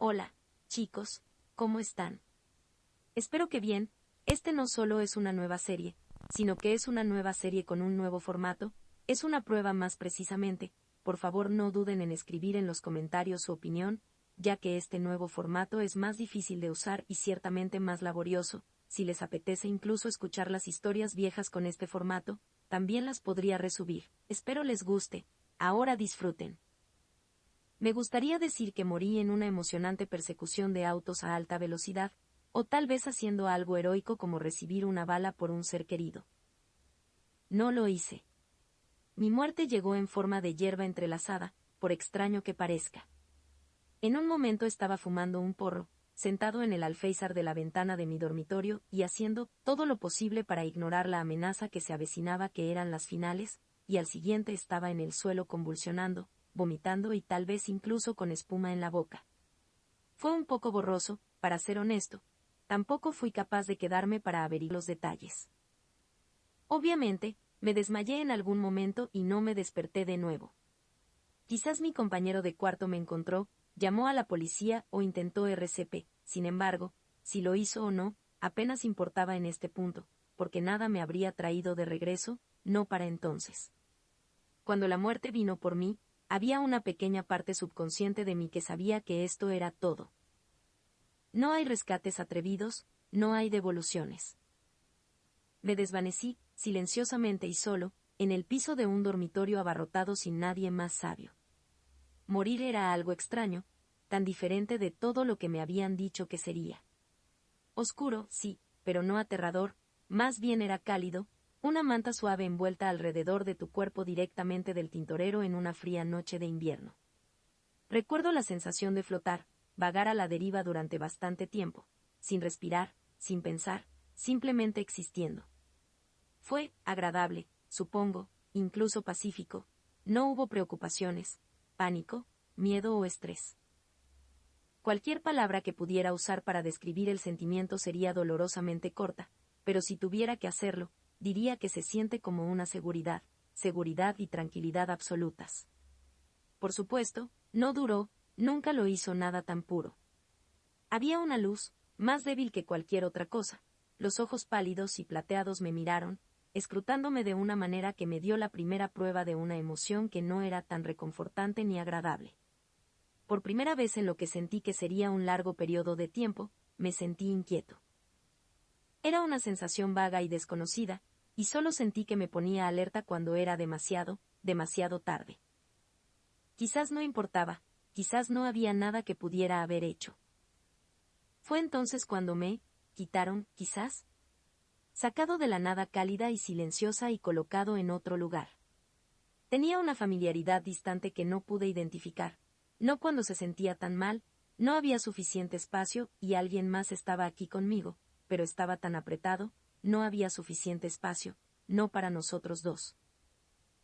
Hola, chicos, ¿cómo están? Espero que bien. Este no solo es una nueva serie, sino que es una nueva serie con un nuevo formato, es una prueba más precisamente. Por favor no duden en escribir en los comentarios su opinión, ya que este nuevo formato es más difícil de usar y ciertamente más laborioso. Si les apetece incluso escuchar las historias viejas con este formato, también las podría resubir. Espero les guste. Ahora disfruten. Me gustaría decir que morí en una emocionante persecución de autos a alta velocidad, o tal vez haciendo algo heroico como recibir una bala por un ser querido. No lo hice. Mi muerte llegó en forma de hierba entrelazada, por extraño que parezca. En un momento estaba fumando un porro, sentado en el alféizar de la ventana de mi dormitorio y haciendo todo lo posible para ignorar la amenaza que se avecinaba, que eran las finales, y al siguiente estaba en el suelo convulsionando, vomitando y tal vez incluso con espuma en la boca. Fue un poco borroso, para ser honesto. Tampoco fui capaz de quedarme para averiguar los detalles. Obviamente, me desmayé en algún momento y no me desperté de nuevo. Quizás mi compañero de cuarto me encontró, llamó a la policía o intentó RCP. Sin embargo, si lo hizo o no, apenas importaba en este punto, porque nada me habría traído de regreso, no para entonces. Cuando la muerte vino por mí, había una pequeña parte subconsciente de mí que sabía que esto era todo. No hay rescates atrevidos, no hay devoluciones. Me desvanecí, silenciosamente y solo, en el piso de un dormitorio abarrotado sin nadie más sabio. Morir era algo extraño, tan diferente de todo lo que me habían dicho que sería. Oscuro, sí, pero no aterrador, más bien era cálido, una manta suave envuelta alrededor de tu cuerpo directamente del tintorero en una fría noche de invierno. Recuerdo la sensación de flotar, vagar a la deriva durante bastante tiempo, sin respirar, sin pensar, simplemente existiendo. Fue agradable, supongo, incluso pacífico. No hubo preocupaciones, pánico, miedo o estrés. Cualquier palabra que pudiera usar para describir el sentimiento sería dolorosamente corta, pero si tuviera que hacerlo, diría que se siente como una seguridad y tranquilidad absolutas. Por supuesto, no duró, nunca lo hizo nada tan puro. Había una luz, más débil que cualquier otra cosa. Los ojos pálidos y plateados me miraron, escrutándome de una manera que me dio la primera prueba de una emoción que no era tan reconfortante ni agradable. Por primera vez en lo que sentí que sería un largo periodo de tiempo, me sentí inquieto. Era una sensación vaga y desconocida, y solo sentí que me ponía alerta cuando era demasiado tarde. Quizás no importaba, quizás no había nada que pudiera haber hecho. Fue entonces cuando me quitaron, quizás, sacado de la nada cálida y silenciosa y colocado en otro lugar. Tenía una familiaridad distante que no pude identificar, no cuando se sentía tan mal, no había suficiente espacio y alguien más estaba aquí conmigo, pero estaba tan apretado, no había suficiente espacio, no para nosotros dos.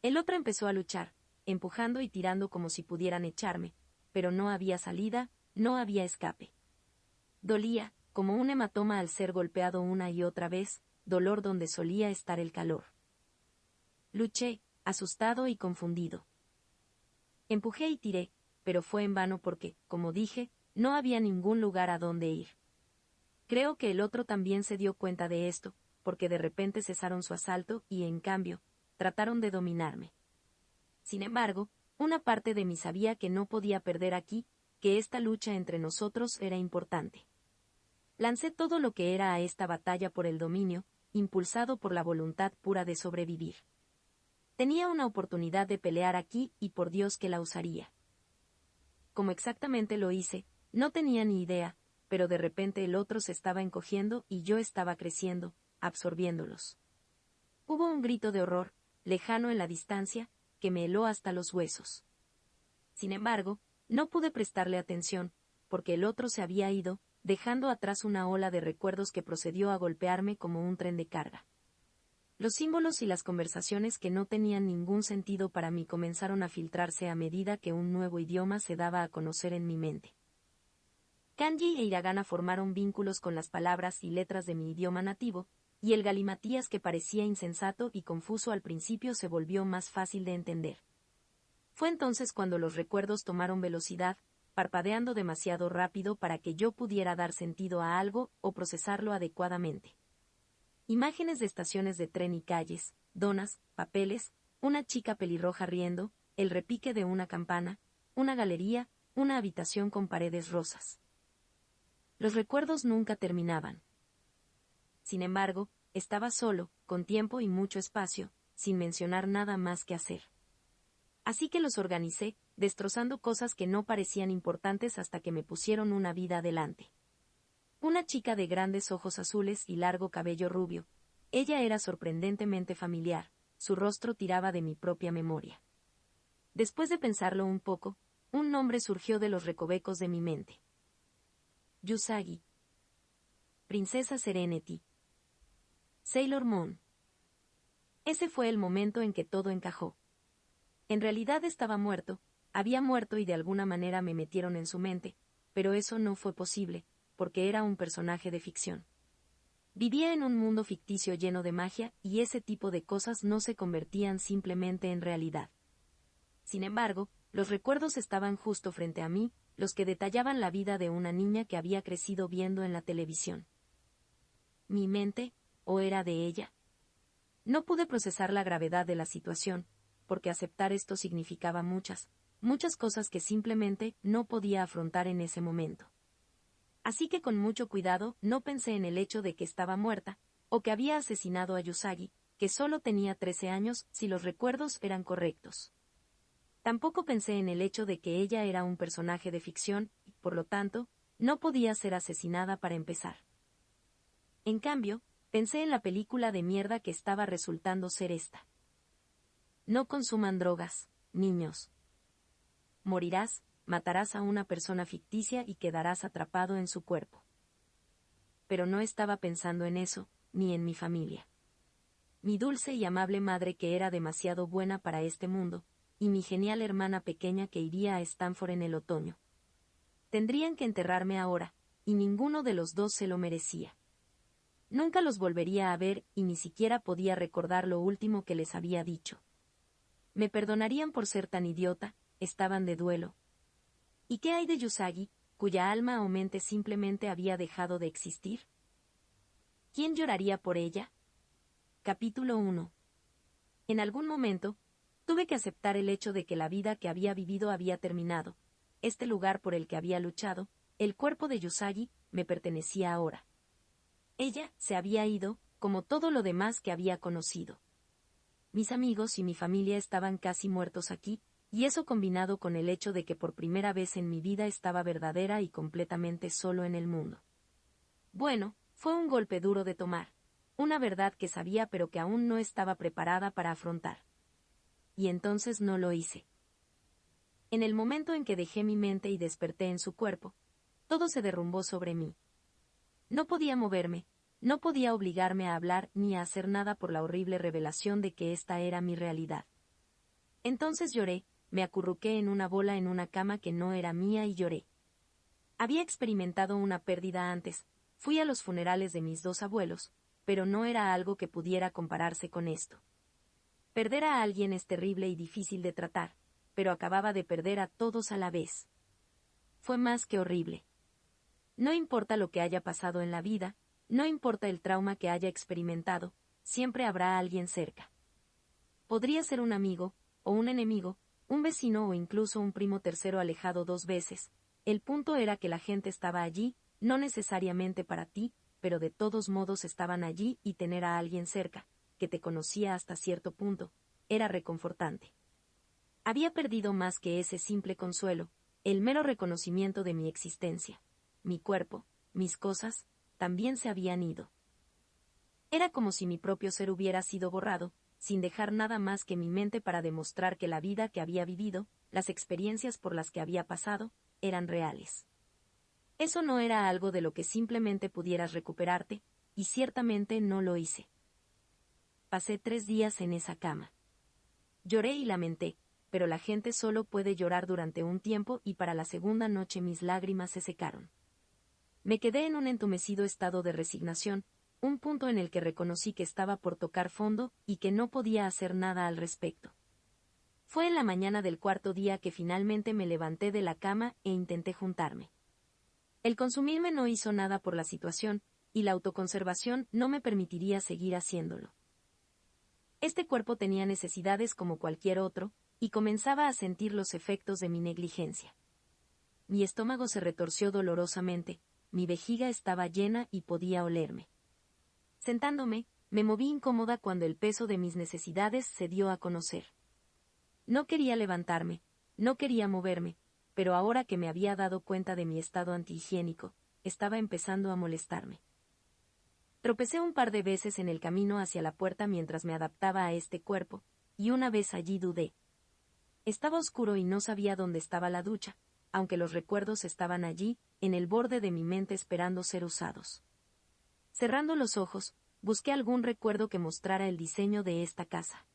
El otro empezó a luchar, empujando y tirando como si pudieran echarme, pero no había salida, no había escape. Dolía, como un hematoma al ser golpeado una y otra vez, dolor donde solía estar el calor. Luché, asustado y confundido. Empujé y tiré, pero fue en vano porque, como dije, no había ningún lugar a donde ir. Creo que el otro también se dio cuenta de esto, porque de repente cesaron su asalto y, en cambio, trataron de dominarme. Sin embargo, una parte de mí sabía que no podía perder aquí, que esta lucha entre nosotros era importante. Lancé todo lo que era a esta batalla por el dominio, impulsado por la voluntad pura de sobrevivir. Tenía una oportunidad de pelear aquí y por Dios que la usaría. Como exactamente lo hice, no tenía ni idea, pero de repente el otro se estaba encogiendo y yo estaba creciendo, absorbiéndolos. Hubo un grito de horror, lejano en la distancia, que me heló hasta los huesos. Sin embargo, no pude prestarle atención, porque el otro se había ido, dejando atrás una ola de recuerdos que procedió a golpearme como un tren de carga. Los símbolos y las conversaciones que no tenían ningún sentido para mí comenzaron a filtrarse a medida que un nuevo idioma se daba a conocer en mi mente. Kanji e hiragana formaron vínculos con las palabras y letras de mi idioma nativo, y el galimatías que parecía insensato y confuso al principio se volvió más fácil de entender. Fue entonces cuando los recuerdos tomaron velocidad, parpadeando demasiado rápido para que yo pudiera dar sentido a algo o procesarlo adecuadamente. Imágenes de estaciones de tren y calles, donas, papeles, una chica pelirroja riendo, el repique de una campana, una galería, una habitación con paredes rosas. Los recuerdos nunca terminaban. Sin embargo, estaba solo, con tiempo y mucho espacio, sin mencionar nada más que hacer. Así que los organicé, destrozando cosas que no parecían importantes hasta que me pusieron una vida adelante. Una chica de grandes ojos azules y largo cabello rubio. Ella era sorprendentemente familiar, su rostro tiraba de mi propia memoria. Después de pensarlo un poco, un nombre surgió de los recovecos de mi mente. Usagi. Princesa Serenity. Sailor Moon. Ese fue el momento en que todo encajó. En realidad estaba muerto, había muerto y de alguna manera me metieron en su mente, pero eso no fue posible, porque era un personaje de ficción. Vivía en un mundo ficticio lleno de magia y ese tipo de cosas no se convertían simplemente en realidad. Sin embargo, los recuerdos estaban justo frente a mí, los que detallaban la vida de una niña que había crecido viendo en la televisión. ¿Mi mente, o era de ella? No pude procesar la gravedad de la situación, porque aceptar esto significaba muchas cosas que simplemente no podía afrontar en ese momento. Así que con mucho cuidado no pensé en el hecho de que estaba muerta, o que había asesinado a Usagi, que solo tenía 13 años si los recuerdos eran correctos. Tampoco pensé en el hecho de que ella era un personaje de ficción, y por lo tanto, no podía ser asesinada para empezar. En cambio, pensé en la película de mierda que estaba resultando ser esta. No consuman drogas, niños. Morirás, matarás a una persona ficticia y quedarás atrapado en su cuerpo. Pero no estaba pensando en eso, ni en mi familia. Mi dulce y amable madre que era demasiado buena para este mundo, y mi genial hermana pequeña que iría a Stanford en el otoño. Tendrían que enterrarme ahora, y ninguno de los dos se lo merecía. Nunca los volvería a ver y ni siquiera podía recordar lo último que les había dicho. Me perdonarían por ser tan idiota, estaban de duelo. ¿Y qué hay de Usagi, cuya alma o mente simplemente había dejado de existir? ¿Quién lloraría por ella? Capítulo 1. En algún momento, tuve que aceptar el hecho de que la vida que había vivido había terminado. Este lugar por el que había luchado, el cuerpo de Usagi, me pertenecía ahora. Ella se había ido, como todo lo demás que había conocido. Mis amigos y mi familia estaban casi muertos aquí, y eso combinado con el hecho de que por primera vez en mi vida estaba verdadera y completamente solo en el mundo. Bueno, fue un golpe duro de tomar, una verdad que sabía pero que aún no estaba preparada para afrontar. Y entonces no lo hice. En el momento en que dejé mi mente y desperté en su cuerpo, todo se derrumbó sobre mí. No podía moverme, no podía obligarme a hablar ni a hacer nada por la horrible revelación de que esta era mi realidad. Entonces lloré, me acurruqué en una bola en una cama que no era mía y lloré. Había experimentado una pérdida antes, fui a los funerales de mis dos abuelos, pero no era algo que pudiera compararse con esto. Perder a alguien es terrible y difícil de tratar, pero acababa de perder a todos a la vez. Fue más que horrible. No importa lo que haya pasado en la vida, no importa el trauma que haya experimentado, siempre habrá alguien cerca. Podría ser un amigo, o un enemigo, un vecino o incluso un primo tercero alejado 2 veces. El punto era que la gente estaba allí, no necesariamente para ti, pero de todos modos estaban allí y tener a alguien cerca, que te conocía hasta cierto punto, era reconfortante. Había perdido más que ese simple consuelo, el mero reconocimiento de mi existencia. Mi cuerpo, mis cosas, también se habían ido. Era como si mi propio ser hubiera sido borrado, sin dejar nada más que mi mente para demostrar que la vida que había vivido, las experiencias por las que había pasado, eran reales. Eso no era algo de lo que simplemente pudieras recuperarte, y ciertamente no lo hice. Pasé 3 días en esa cama. Lloré y lamenté, pero la gente solo puede llorar durante un tiempo y para la segunda noche mis lágrimas se secaron. Me quedé en un entumecido estado de resignación, un punto en el que reconocí que estaba por tocar fondo y que no podía hacer nada al respecto. Fue en la mañana del cuarto día que finalmente me levanté de la cama e intenté juntarme. El consumirme no hizo nada por la situación, y la autoconservación no me permitiría seguir haciéndolo. Este cuerpo tenía necesidades como cualquier otro, y comenzaba a sentir los efectos de mi negligencia. Mi estómago se retorció dolorosamente, mi vejiga estaba llena y podía olerme. Sentándome, me moví incómoda cuando el peso de mis necesidades se dio a conocer. No quería levantarme, no quería moverme, pero ahora que me había dado cuenta de mi estado antihigiénico, estaba empezando a molestarme. Tropecé un par de veces en el camino hacia la puerta mientras me adaptaba a este cuerpo, y una vez allí dudé. Estaba oscuro y no sabía dónde estaba la ducha, aunque los recuerdos estaban allí, en el borde de mi mente esperando ser usados. Cerrando los ojos, busqué algún recuerdo que mostrara el diseño de esta casa.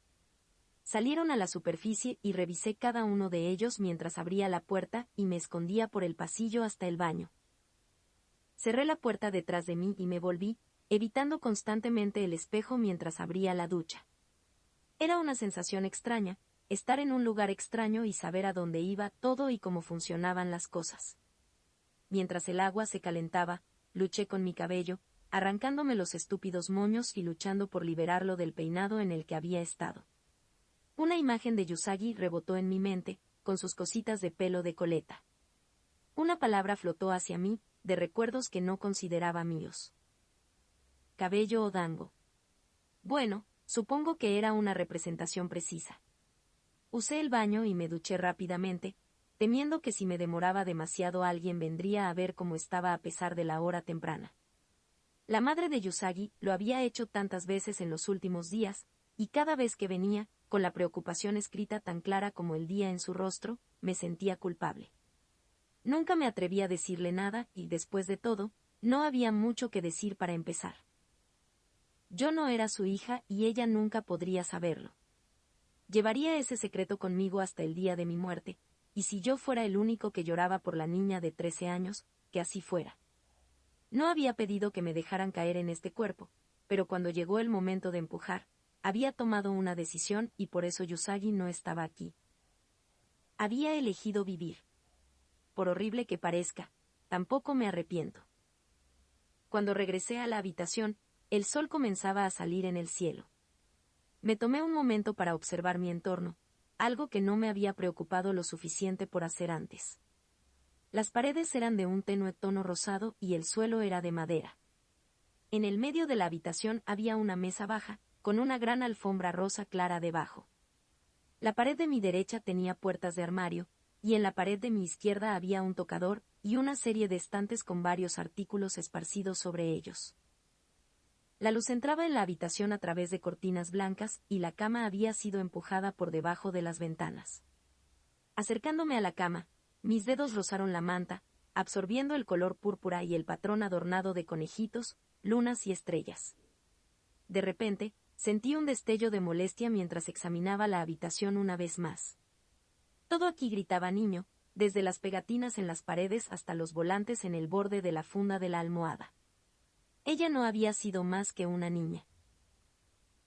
Salieron a la superficie y revisé cada uno de ellos mientras abría la puerta y me escondía por el pasillo hasta el baño. Cerré la puerta detrás de mí y me volví, evitando constantemente el espejo mientras abría la ducha. Era una sensación extraña, estar en un lugar extraño y saber a dónde iba todo y cómo funcionaban las cosas. Mientras el agua se calentaba, luché con mi cabello, arrancándome los estúpidos moños y luchando por liberarlo del peinado en el que había estado. Una imagen de Yusagi rebotó en mi mente, con sus cositas de pelo de coleta. Una palabra flotó hacia mí, de recuerdos que no consideraba míos. Cabello o dango. Bueno, supongo que era una representación precisa. Usé el baño y me duché rápidamente, temiendo que si me demoraba demasiado alguien vendría a ver cómo estaba a pesar de la hora temprana. La madre de Yusagi lo había hecho tantas veces en los últimos días, y cada vez que venía, con la preocupación escrita tan clara como el día en su rostro, me sentía culpable. Nunca me atreví a decirle nada y, después de todo, no había mucho que decir para empezar. Yo no era su hija y ella nunca podría saberlo. Llevaría ese secreto conmigo hasta el día de mi muerte, y si yo fuera el único que lloraba por la niña de 13 años, que así fuera. No había pedido que me dejaran caer en este cuerpo, pero cuando llegó el momento de empujar, había tomado una decisión y por eso Yusagi no estaba aquí. Había elegido vivir. Por horrible que parezca, tampoco me arrepiento. Cuando regresé a la habitación, el sol comenzaba a salir en el cielo. Me tomé un momento para observar mi entorno, algo que no me había preocupado lo suficiente por hacer antes. Las paredes eran de un tenue tono rosado y el suelo era de madera. En el medio de la habitación había una mesa baja, con una gran alfombra rosa clara debajo. La pared de mi derecha tenía puertas de armario, y en la pared de mi izquierda había un tocador y una serie de estantes con varios artículos esparcidos sobre ellos. La luz entraba en la habitación a través de cortinas blancas y la cama había sido empujada por debajo de las ventanas. Acercándome a la cama, mis dedos rozaron la manta, absorbiendo el color púrpura y el patrón adornado de conejitos, lunas y estrellas. De repente, sentí un destello de molestia mientras examinaba la habitación una vez más. Todo aquí gritaba niño, desde las pegatinas en las paredes hasta los volantes en el borde de la funda de la almohada. Ella no había sido más que una niña.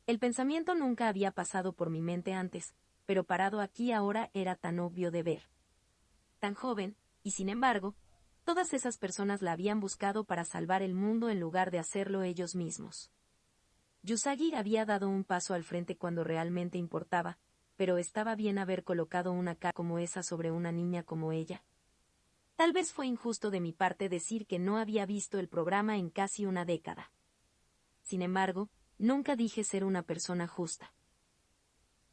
El pensamiento nunca había pasado por mi mente antes, pero parado aquí ahora era tan obvio de ver. Tan joven, y sin embargo, todas esas personas la habían buscado para salvar el mundo en lugar de hacerlo ellos mismos. Yusagi había dado un paso al frente cuando realmente importaba, pero estaba bien haber colocado una cara como esa sobre una niña como ella. Tal vez fue injusto de mi parte decir que no había visto el programa en casi una década. Sin embargo, nunca dije ser una persona justa.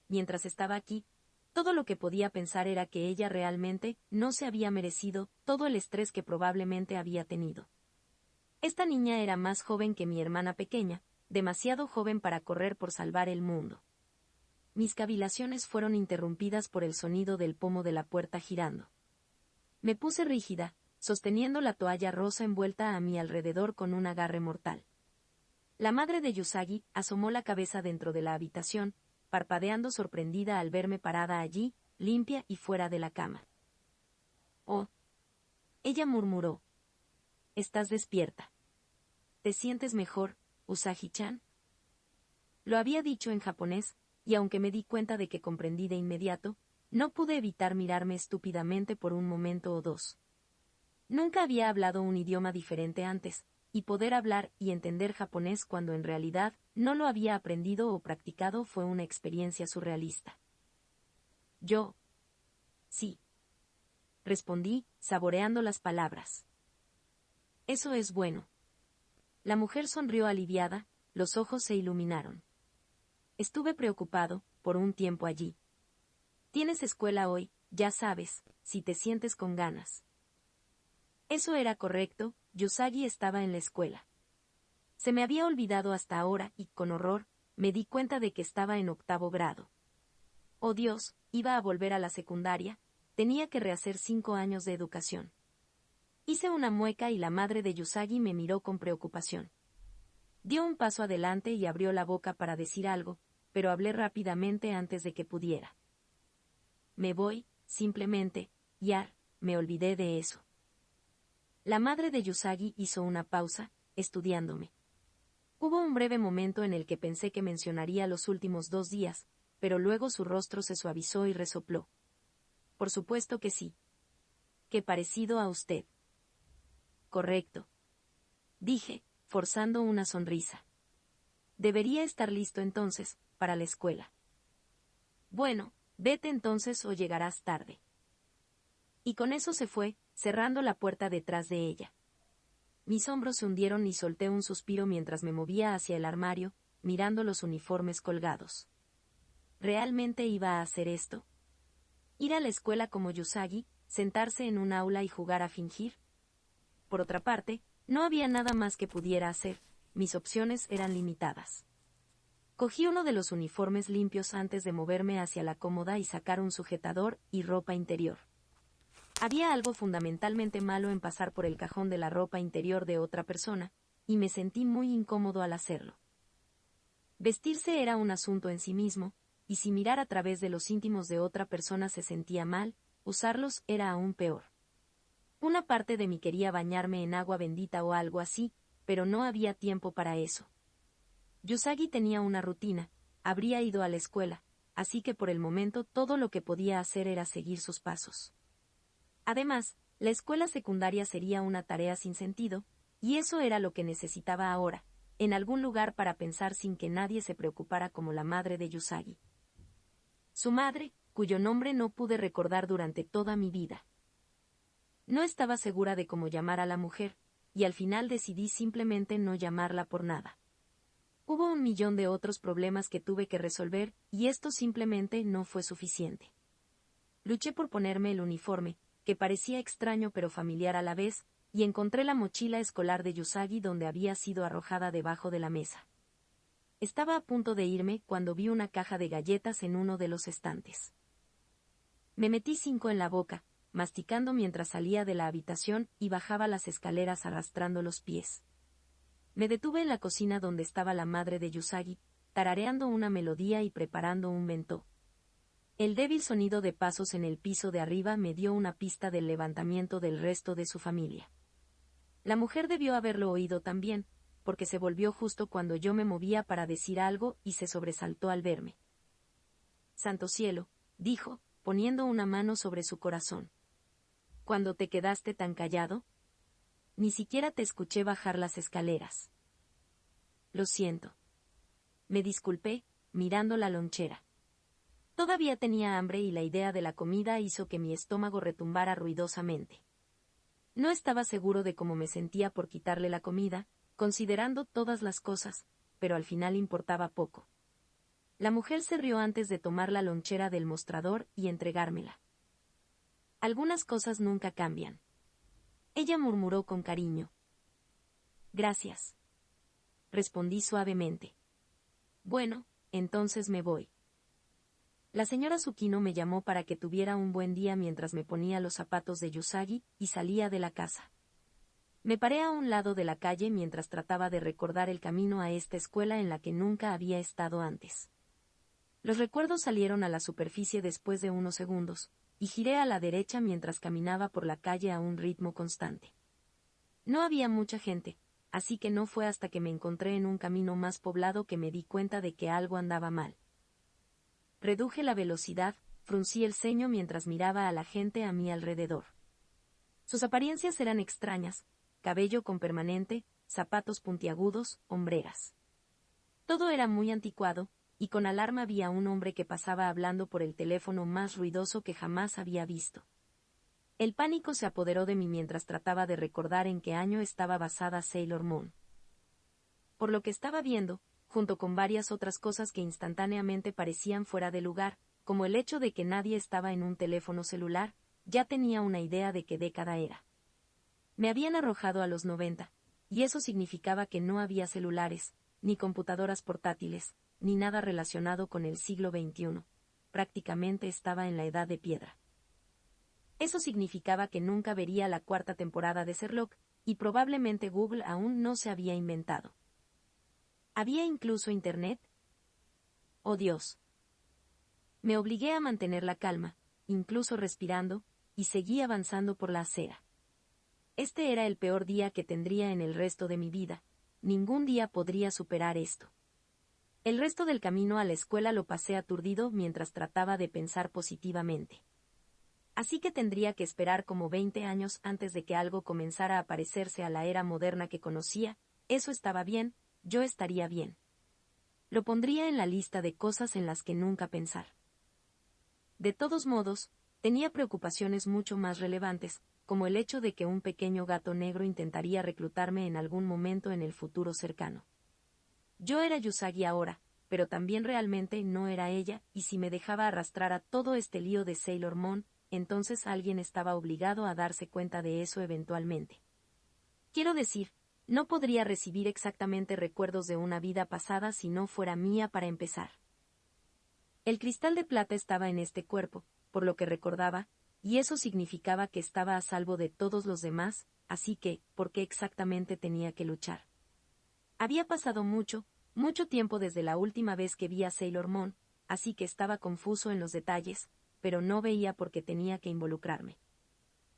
Mientras estaba aquí, todo lo que podía pensar era que ella realmente no se había merecido todo el estrés que probablemente había tenido. Esta niña era más joven que mi hermana pequeña, demasiado joven para correr por salvar el mundo. Mis cavilaciones fueron interrumpidas por el sonido del pomo de la puerta girando. Me puse rígida, sosteniendo la toalla rosa envuelta a mi alrededor con un agarre mortal. La madre de Yusagi asomó la cabeza dentro de la habitación, parpadeando sorprendida al verme parada allí, limpia y fuera de la cama. «Oh», ella murmuró. «¿Estás despierta? ¿Te sientes mejor, Usagi-chan?». Lo había dicho en japonés, y aunque me di cuenta de que comprendí de inmediato, No pude evitar mirarme estúpidamente por un momento o dos. Nunca había hablado un idioma diferente antes, y poder hablar y entender japonés cuando en realidad no lo había aprendido o practicado fue una experiencia surrealista. Yo. Sí. Respondí, saboreando las palabras. Eso es bueno. La mujer sonrió aliviada, los ojos se iluminaron. Estuve preocupado, por un tiempo allí. Tienes escuela hoy, ya sabes, si te sientes con ganas. Eso era correcto, Yusagi estaba en la escuela. Se me había olvidado hasta ahora y, con horror, me di cuenta de que estaba en 8º grado. Oh Dios, iba a volver a la secundaria, tenía que rehacer 5 años de educación. Hice una mueca y la madre de Yusagi me miró con preocupación. Dio un paso adelante y abrió la boca para decir algo, pero hablé rápidamente antes de que pudiera. Me voy, simplemente, me olvidé de eso. La madre de Yusagi hizo una pausa, estudiándome. Hubo un breve momento en el que pensé que mencionaría los últimos 2 días, pero luego su rostro se suavizó y resopló. Por supuesto que sí. Qué parecido a usted. Correcto. Dije, forzando una sonrisa. Debería estar listo entonces, para la escuela. Bueno, vete entonces o llegarás tarde. Y con eso se fue, cerrando la puerta detrás de ella. Mis hombros se hundieron y solté un suspiro mientras me movía hacia el armario, mirando los uniformes colgados. ¿Realmente iba a hacer esto? ¿Ir a la escuela como Yusagi, sentarse en un aula y jugar a fingir? Por otra parte, no había nada más que pudiera hacer, mis opciones eran limitadas. Cogí uno de los uniformes limpios antes de moverme hacia la cómoda y sacar un sujetador y ropa interior. Había algo fundamentalmente malo en pasar por el cajón de la ropa interior de otra persona, y me sentí muy incómodo al hacerlo. Vestirse era un asunto en sí mismo, y si mirar a través de los íntimos de otra persona se sentía mal, usarlos era aún peor. Una parte de mí quería bañarme en agua bendita o algo así, pero no había tiempo para eso. Yusagi tenía una rutina, habría ido a la escuela, así que por el momento todo lo que podía hacer era seguir sus pasos. Además, la escuela secundaria sería una tarea sin sentido, y eso era lo que necesitaba ahora, en algún lugar para pensar sin que nadie se preocupara como la madre de Yusagi. Su madre, cuyo nombre no pude recordar durante toda mi vida. No estaba segura de cómo llamar a la mujer, y al final decidí simplemente no llamarla por nada. Hubo 1.000.000 de otros problemas que tuve que resolver, y esto simplemente no fue suficiente. Luché por ponerme el uniforme, que parecía extraño pero familiar a la vez, y encontré la mochila escolar de Yusagi donde había sido arrojada debajo de la mesa. Estaba a punto de irme cuando vi una caja de galletas en uno de los estantes. Me metí 5 en la boca, masticando mientras salía de la habitación y bajaba las escaleras arrastrando los pies. Me detuve en la cocina donde estaba la madre de Yusagi, tarareando una melodía y preparando un bentó. El débil sonido de pasos en el piso de arriba me dio una pista del levantamiento del resto de su familia. La mujer debió haberlo oído también, porque se volvió justo cuando yo me movía para decir algo y se sobresaltó al verme. Santo cielo, dijo, poniendo una mano sobre su corazón. ¿Cuándo te quedaste tan callado? Ni siquiera te escuché bajar las escaleras. Lo siento. Me disculpé, mirando la lonchera. Todavía tenía hambre y la idea de la comida hizo que mi estómago retumbara ruidosamente. No estaba seguro de cómo me sentía por quitarle la comida, considerando todas las cosas, pero al final importaba poco. La mujer se rió antes de tomar la lonchera del mostrador y entregármela. Algunas cosas nunca cambian. Ella murmuró con cariño. Gracias. Respondí suavemente. Bueno, entonces me voy. La señora Tsukino me llamó para que tuviera un buen día mientras me ponía los zapatos de Yusagi y salía de la casa. Me paré a un lado de la calle mientras trataba de recordar el camino a esta escuela en la que nunca había estado antes. Los recuerdos salieron a la superficie después de unos segundos, y giré a la derecha mientras caminaba por la calle a un ritmo constante. No había mucha gente, así que no fue hasta que me encontré en un camino más poblado que me di cuenta de que algo andaba mal. Reduje la velocidad, fruncí el ceño mientras miraba a la gente a mi alrededor. Sus apariencias eran extrañas: cabello con permanente, zapatos puntiagudos, hombreras. Todo era muy anticuado, y con alarma vi a un hombre que pasaba hablando por el teléfono más ruidoso que jamás había visto. El pánico se apoderó de mí mientras trataba de recordar en qué año estaba basada Sailor Moon. Por lo que estaba viendo, junto con varias otras cosas que instantáneamente parecían fuera de lugar, como el hecho de que nadie estaba en un teléfono celular, ya tenía una idea de qué década era. Me habían arrojado a los 90, y eso significaba que no había celulares, ni computadoras portátiles, ni nada relacionado con el siglo XXI. Prácticamente estaba en la edad de piedra. Eso significaba que nunca vería la 4ª temporada de Sherlock, y probablemente Google aún no se había inventado. ¿Había incluso Internet? ¡Oh Dios! Me obligué a mantener la calma, incluso respirando, y seguí avanzando por la acera. Este era el peor día que tendría en el resto de mi vida. Ningún día podría superar esto. El resto del camino a la escuela lo pasé aturdido mientras trataba de pensar positivamente. Así que tendría que esperar como 20 años antes de que algo comenzara a parecerse a la era moderna que conocía. Eso estaba bien, yo estaría bien. Lo pondría en la lista de cosas en las que nunca pensar. De todos modos, tenía preocupaciones mucho más relevantes, como el hecho de que un pequeño gato negro intentaría reclutarme en algún momento en el futuro cercano. Yo era Yusagi ahora, pero también realmente no era ella, y si me dejaba arrastrar a todo este lío de Sailor Moon, entonces alguien estaba obligado a darse cuenta de eso eventualmente. Quiero decir, no podría recibir exactamente recuerdos de una vida pasada si no fuera mía para empezar. El cristal de plata estaba en este cuerpo, por lo que recordaba, y eso significaba que estaba a salvo de todos los demás, así que, ¿por qué exactamente tenía que luchar? Había pasado mucho tiempo desde la última vez que vi a Sailor Moon, así que estaba confuso en los detalles, pero no veía por qué tenía que involucrarme.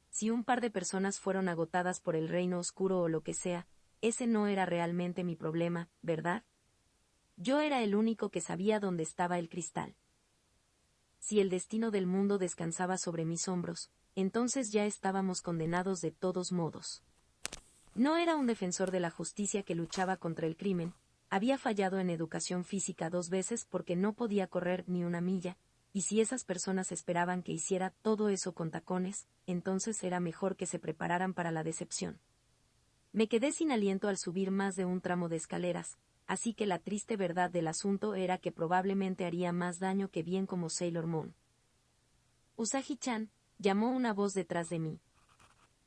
Si un par de personas fueron agotadas por el reino oscuro o lo que sea, ese no era realmente mi problema, ¿verdad? Yo era el único que sabía dónde estaba el cristal. Si el destino del mundo descansaba sobre mis hombros, entonces ya estábamos condenados de todos modos. No era un defensor de la justicia que luchaba contra el crimen, había fallado en educación física 2 veces porque no podía correr ni una milla, y si esas personas esperaban que hiciera todo eso con tacones, entonces era mejor que se prepararan para la decepción. Me quedé sin aliento al subir más de un tramo de escaleras, así que la triste verdad del asunto era que probablemente haría más daño que bien como Sailor Moon. Usagi-chan, llamó una voz detrás de mí.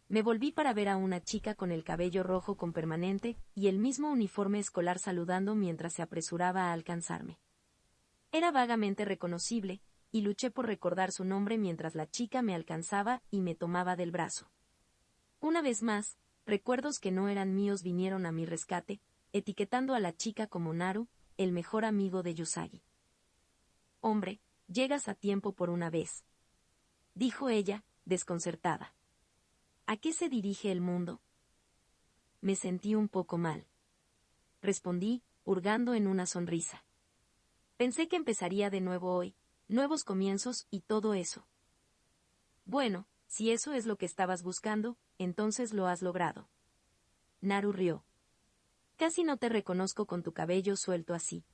Me volví para ver a una chica con el cabello rojo con permanente y el mismo uniforme escolar saludando mientras se apresuraba a alcanzarme. Era vagamente reconocible, y luché por recordar su nombre mientras la chica me alcanzaba y me tomaba del brazo. Una vez más, recuerdos que no eran míos vinieron a mi rescate, etiquetando a la chica como Naru, el mejor amigo de Yusagi. «Hombre, llegas a tiempo por una vez», dijo ella, desconcertada. ¿A qué se dirige el mundo? Me sentí un poco mal. Respondí, hurgando en una sonrisa. Pensé que empezaría de nuevo hoy, nuevos comienzos y todo eso. Bueno, si eso es lo que estabas buscando, entonces lo has logrado. Naru rió. Casi no te reconozco con tu cabello suelto así.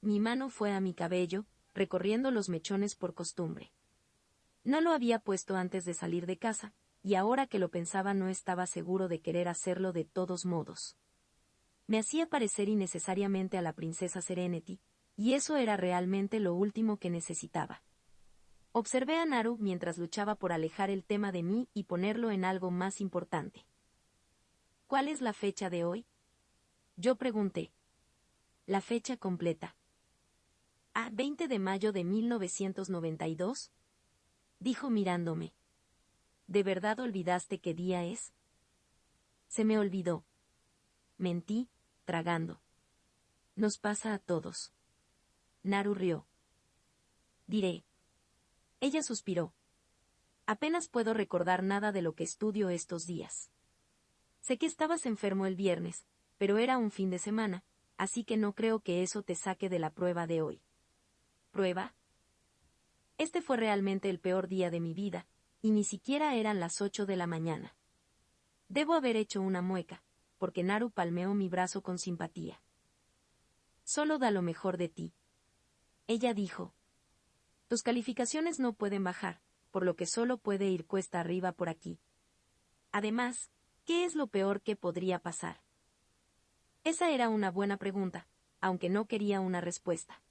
Mi mano fue a mi cabello, recorriendo los mechones por costumbre. No lo había puesto antes de salir de casa, y ahora que lo pensaba no estaba seguro de querer hacerlo de todos modos. Me hacía parecer innecesariamente a la princesa Serenity, y eso era realmente lo último que necesitaba. Observé a Naru mientras luchaba por alejar el tema de mí y ponerlo en algo más importante. ¿Cuál es la fecha de hoy? Yo pregunté. La fecha completa. ¿A 20 de mayo de 1992? Dijo mirándome. ¿De verdad olvidaste qué día es? Se me olvidó. Mentí, tragando. Nos pasa a todos. Naru rió. Diré. Ella suspiró. Apenas puedo recordar nada de lo que estudio estos días. Sé que estabas enfermo el viernes, pero era un fin de semana, así que no creo que eso te saque de la prueba de hoy. ¿Prueba? Este fue realmente el peor día de mi vida, y ni siquiera eran las 8 de la mañana. Debo haber hecho una mueca, porque Naru palmeó mi brazo con simpatía. Solo da lo mejor de ti. Ella dijo. Tus calificaciones no pueden bajar, por lo que solo puede ir cuesta arriba por aquí. Además, ¿qué es lo peor que podría pasar? Esa era una buena pregunta, aunque no quería una respuesta.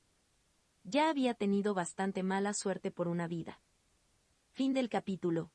Ya había tenido bastante mala suerte por una vida. Fin del capítulo.